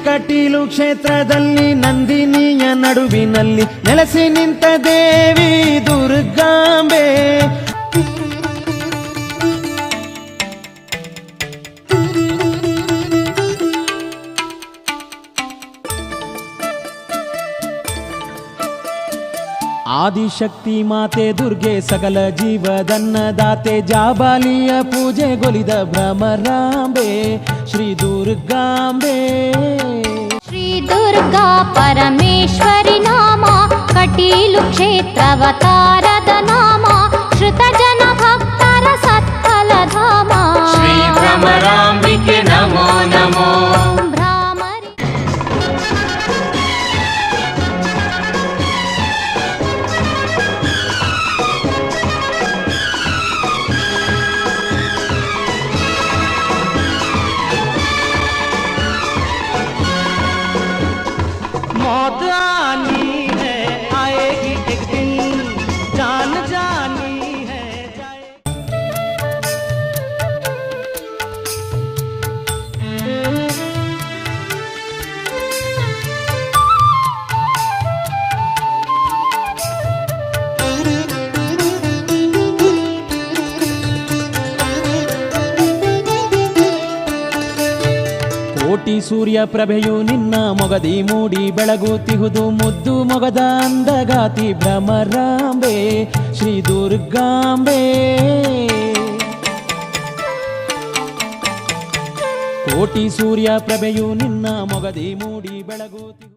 ಕಟೀಲು ಕ್ಷೇತ್ರದಲ್ಲಿ ನಂದಿನಿಯ ನಡುವಿನಲ್ಲಿ ನೆಲೆಸಿ ನಿಂತ ದೇವಿ ದುರ್ಗಾಂಬೆ. ಆದಿಶಕ್ತಿ ಮಾತೆ ದುರ್ಗೆ ಸಕಲ ಜೀವದನ್ನದಾತೆ ಜಾಬಾಲಿಯ ಪೂಜೆಗೊಲಿದ ಭ್ರಮರಾಂಬೆ ಶ್ರೀ ದುರ್ಗಾಂಬೆ. ಶ್ರೀ ದುರ್ಗಾ ಪರಮೇಶ್ವರಿ ನಾಮ ಕಟೀಲು ಕ್ಷೇತ್ರವತಾರದ ನಾಮ ಶ್ರುತ ಜನ ಭಕ್ತರ ಸತ್ಫಲ ಧಾಮ. ಶ್ರೀ ಭ್ರಮರಾಂಬಿಕೆ ನಮೋ ನಮೋ. मौत आनी है आएगी एक दिन जान जानी है ಕೋಟಿ ಸೂರ್ಯ ಪ್ರಭೆಯು ನಿನ್ನ ಮೊಗದಿ ಮೂಡಿ ಬೆಳಗುತ್ತಿಹುದು ಮುದ್ದು ಮೊಗದ ಅಂದಗಾತಿ ಭ್ರಮರಾಂಬೆ ಶ್ರೀ ದುರ್ಗಾಂಬೆ. ಕೋಟಿ ಸೂರ್ಯ ಪ್ರಭೆಯು ನಿನ್ನ ಮೊಗದಿ ಮೂಡಿ ಬೆಳಗುತ್ತಿಹುದು